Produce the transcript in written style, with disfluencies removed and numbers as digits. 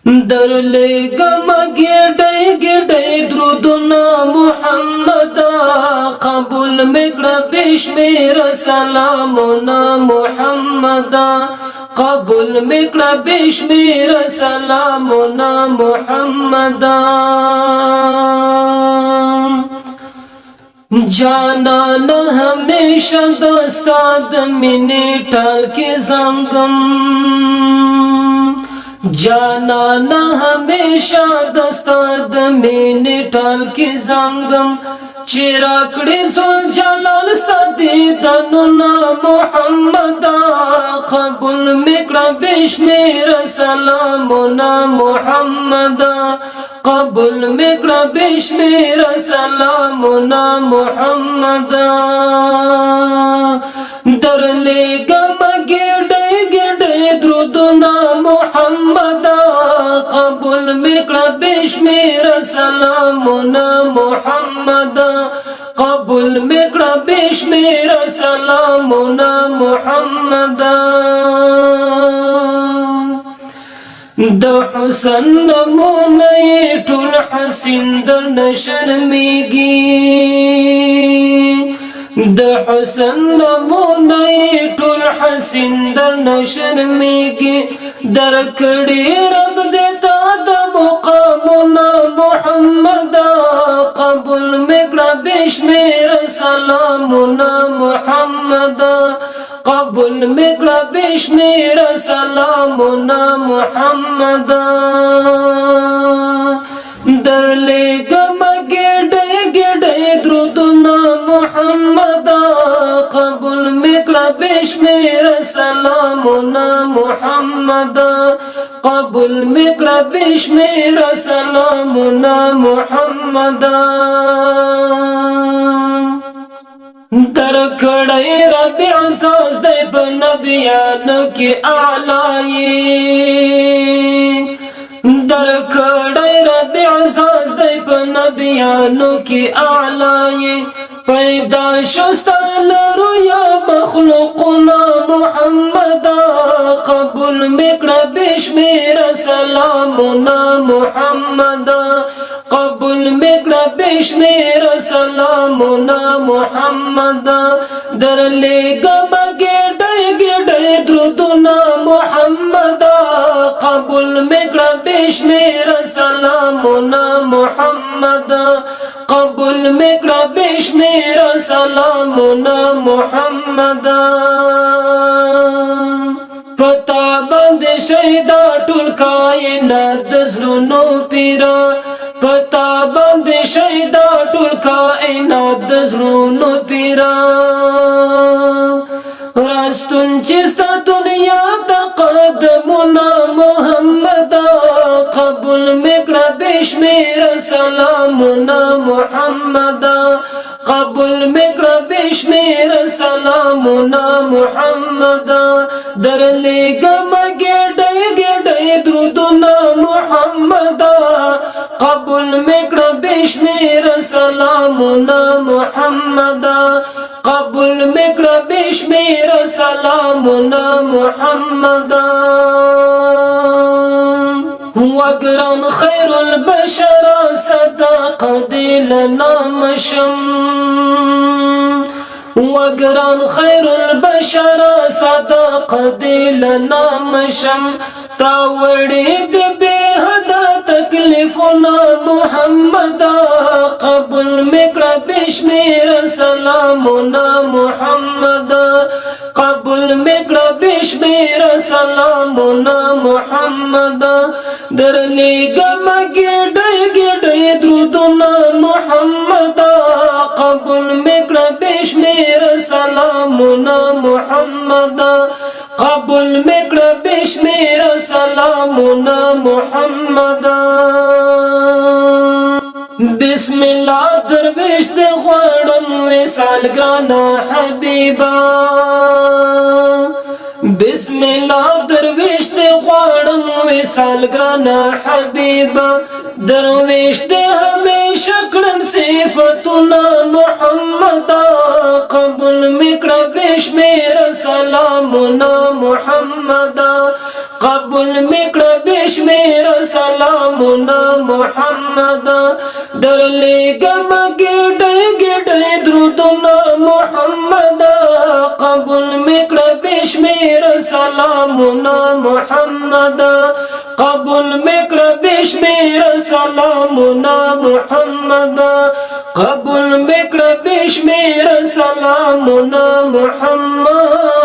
درلګم ګډې ګډې درودونه محمد قبول میکړه بشمیر سلامونه محمد قبول میکړه بشمیر سلامونه محمد جانان همیشه دستا د مینې ټال کې زنګم جانان همیشه دستا د مینې ټال کې زنګم چې راکړې زول جلال ستا دیدنونه محمد قبول میکړه بشمیر سلامونه محمد قبول میکړه بشمیر سلامونه محمد درلېږم ګډې ګډې درودونه محمد قبول میکړه بشمیر سلامونه محمد قبول میکړه بشمیر سلامونه محمد د حسن نمونه ټول حسین در نشرمیږي د حسن نمونه ټول حسین در نشرمیږي در کړي رب دې تا د مقامونه محمد قبول میکړه بشمیر سلامونه محمد قبول میکړه بشمیر سلامونه محمد درلېږم ګډې ګډې درودونه محمد قبول میکړه بشمیر سلامونه محمد قبول میکړه بشمیر سلامونه محمد در کړی ربیع ساز دی په نبیانو کې اعلی در کړی ربیع ساز دی په نبیانو کې اعلی پیدا شستا لرویا مخلوقنا محمد قبول میکړه بشمیر سلامنا محمد قبول میکړه بشمیر سلامنا محمد درلېږم ګډې ګډې درودونه محمد قبول میکړه بشمیر سلامنا محمد قبول میکړه بشمیر سلامنا محمد پتا باندې شهدا ټول کائنات د زړونو پیرا پتا باندې شهدا ټول کائنات د زړونو پیرا راستون چې ستا دنیا د قدمونه محمد قبول میکړه بشمیر سلامونه محمد قبول میکړه بشمیر سلامونه محمد درلېږم ګډې ګډې درودونه محمد قبول میکړه بشمیر سلامونه محمد قبول میکړه بشمیر سلامونه محمد وګران خیر البشر صدق دل نامشم وګران خیر البشر صدق دل نامشم تا وړې د به حد تکلیفنا محمد قبول میکړه بشمیر سلامنا محمد قبول میکړه بشمیر سلامنا محمد درلېږم ګډې ګډې درودونه محمد قبول میکړه بشمیر سلامنا محمد قبول میکړه بشمیر سلامنا محمد بسم الله درویش د غواړم وصال ګرانه حبیبا بسم الله درویش د غواړم وصال ګرانه حبیبا درویش دے ہمیشہ کړم صفتنا محمدا قبول میکړه بشمیر سلامنا محمدا قبول میکړه بشمیر سلامنا محمدا درلېږم ګډې ګډې درودنا محمدا قبول میکړه بشمیر سلامنا محمدا قبول میکړه بشمیر سلامنا محمدا قبول میکړه بشمیر سلامنا محمد